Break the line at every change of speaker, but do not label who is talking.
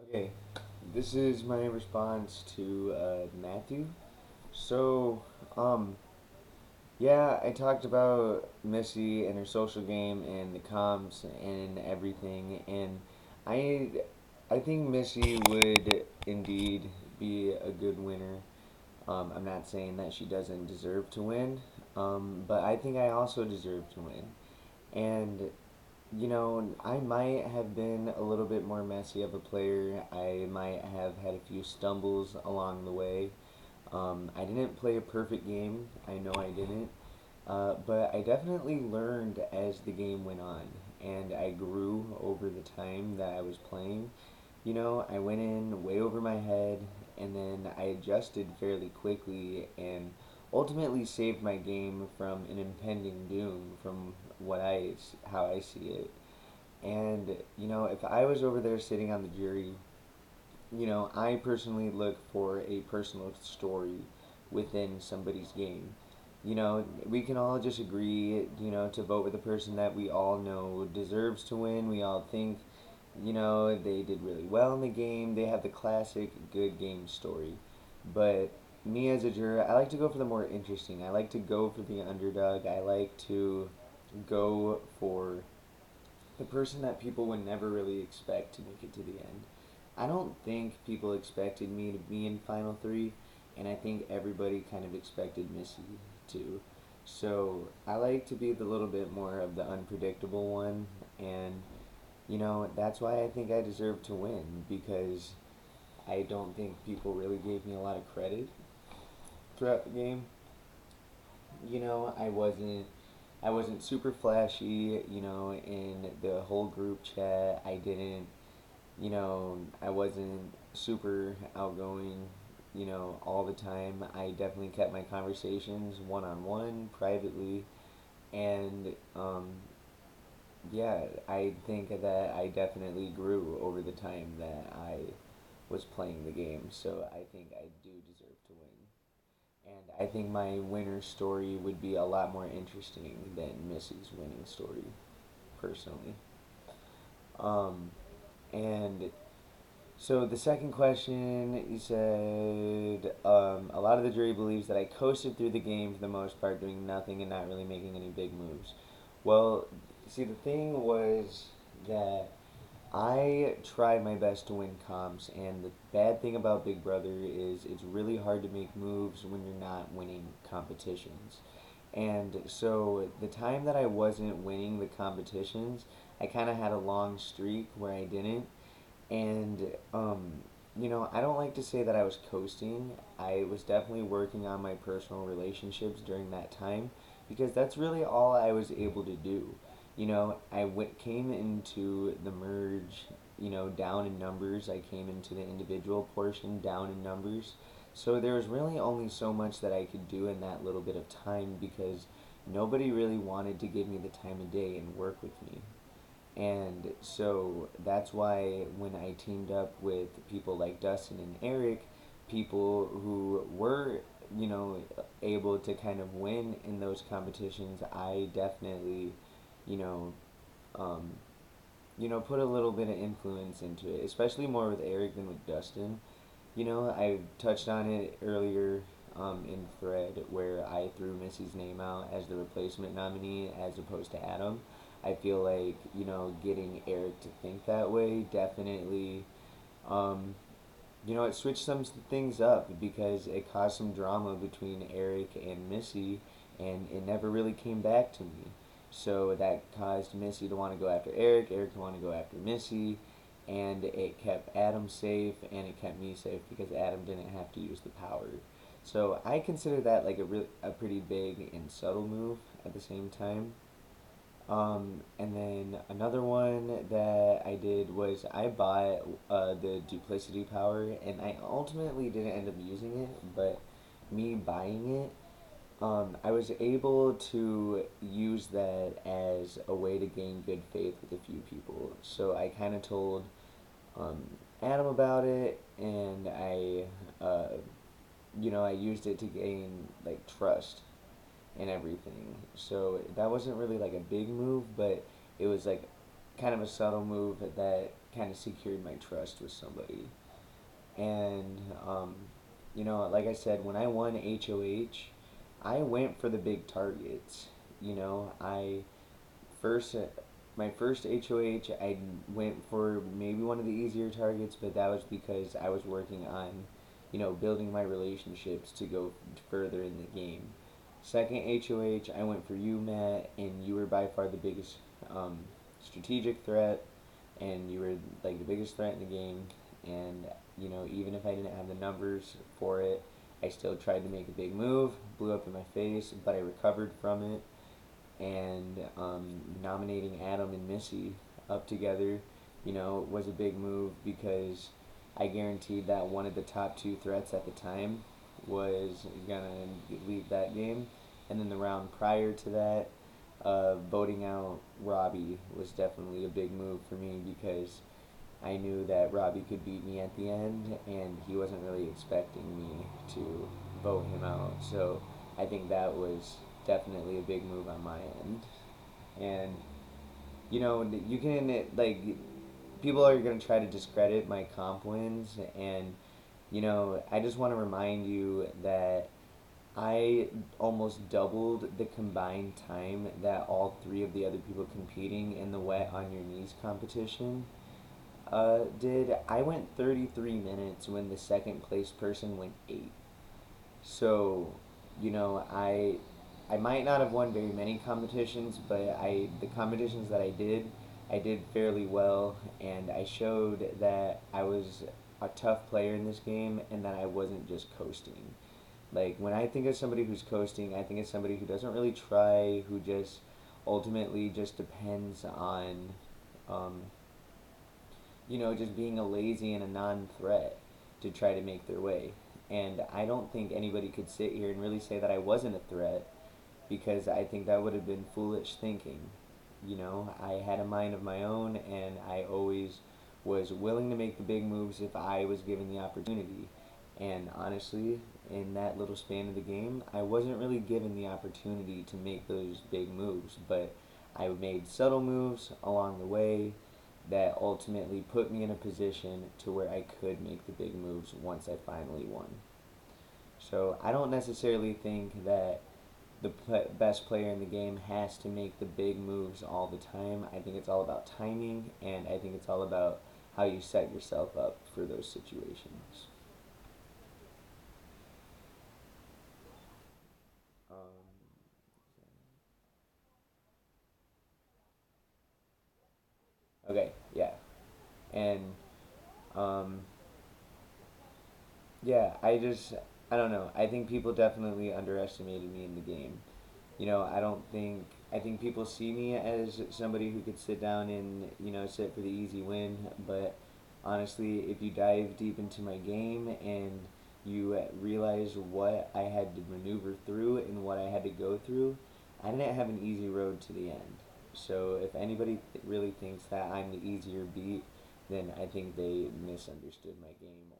Okay, this is my response to Matthew. So, um, yeah, I talked about Missy and her social game and the comps and everything, and I, I think Missy would indeed be a good winner. I'm not saying that she doesn't deserve to win, but I think I also deserve to win. And I might have been a little bit more messy of a player. I might have had a few stumbles along the way. I didn't play a perfect game. I know I didn't. But I definitely learned as the game went on, and I grew over the time that I was playing. I went in way over my head, and then I adjusted fairly quickly and ultimately saved my game from an impending doom from how I see it. And if I was over there sitting on the jury, I personally look for a personal story within somebody's game. We can all just agree, to vote with the person that we all know deserves to win. We all think, they did really well in the game. They have the classic good game story. But me as a juror, I like to go for the more interesting. I like to go for the underdog. I like to go for the person that people would never really expect to make it to the end. I don't think people expected me to be in Final Three, and I think everybody kind of expected Missy to. So I like to be the little bit more of the unpredictable one, and that's why I think I deserve to win because I don't think people really gave me a lot of credit throughout the game. I wasn't super flashy, in the whole group chat. I wasn't super outgoing, all the time. I definitely kept my conversations one on one, privately, and yeah, I think that I definitely grew over the time that I was playing the game, so I think I do deserve to win. And I think my winner story would be a lot more interesting than Missy's winning story, personally. Um, and so the second question, you said a lot of the jury believes that I coasted through the game for the most part, doing nothing and not really making any big moves. Well, see, the thing was that I tried my best to win comps, and the bad thing about Big Brother is it's really hard to make moves when you're not winning competitions. And so the time that I wasn't winning the competitions, I kind of had a long streak where I didn't. And, I don't like to say that I was coasting. I was definitely working on my personal relationships during that time because that's really all I was able to do. Came into the merge, down in numbers. I came into the individual portion down in numbers. So there was really only so much that I could do in that little bit of time because nobody really wanted to give me the time of day and work with me. And so that's why when I teamed up with people like Dustin and Eric, people who were, able to kind of win in those competitions, I definitely, you know, um, put a little bit of influence into it, especially more with Eric than with Dustin. I touched on it earlier in thread where I threw Missy's name out as the replacement nominee as opposed to Adam. I feel like, getting Eric to think that way definitely, um, it switched some things up because it caused some drama between Eric and Missy, and it never really came back to me. So that caused Missy to want to go after Eric, Eric to want to go after Missy, and it kept Adam safe and it kept me safe because Adam didn't have to use the power. So I consider that like a pretty big and subtle move at the same time. And then another one that I did was I bought the duplicity power, and I ultimately didn't end up using it, but me buying it, I was able to use that as a way to gain good faith with a few people. So I kind of told um, Adam about it, and I used it to gain like trust and everything. So that wasn't really like a big move, but it was like kind of a subtle move that kind of secured my trust with somebody. And, like I said, when I won HOH, I went for the big targets. You know, I first my first HOH, I went for maybe one of the easier targets, but that was because I was working on, building my relationships to go further in the game. Second HOH, I went for you, Matt, and you were by far the biggest um, strategic threat, and you were like the biggest threat in the game. And even if I didn't have the numbers for it, I still tried to make a big move, blew up in my face, but I recovered from it. And nominating Adam and Missy up together, was a big move because I guaranteed that one of the top two threats at the time was gonna leave that game. And then the round prior to that, voting out Robbie was definitely a big move for me because I knew that Robbie could beat me at the end, and he wasn't really expecting me to vote him out. So I think that was definitely a big move on my end. And you can like people are gonna try to discredit my comp wins, and I just want to remind you that I almost doubled the combined time that all three of the other people competing in the Wet on Your Knees competition did. I went 33 minutes when the second place person went 8. So, I might not have won very many competitions, but the competitions that I did fairly well, and I showed that I was a tough player in this game and that I wasn't just coasting. Like when I think of somebody who's coasting, I think of somebody who doesn't really try, who just ultimately just depends on um, just being a lazy and a non-threat to try to make their way. And I don't think anybody could sit here and really say that I wasn't a threat because I think that would have been foolish thinking. I had a mind of my own, and I always was willing to make the big moves if I was given the opportunity. And honestly, in that little span of the game, I wasn't really given the opportunity to make those big moves, but I made subtle moves along the way that ultimately put me in a position to where I could make the big moves once I finally won. So I don't necessarily think that the best player in the game has to make the big moves all the time. I think it's all about timing, and I think it's all about how you set yourself up for those situations. Um, okay, yeah, and um, yeah, I don't know. I think people definitely underestimated me in the game. I don't think I think people see me as somebody who could sit down and sit for the easy win. But honestly, if you dive deep into my game and you realize what I had to maneuver through and what I had to go through, I didn't have an easy road to the end. So if anybody really thinks that I'm the easier beat, then I think they misunderstood my game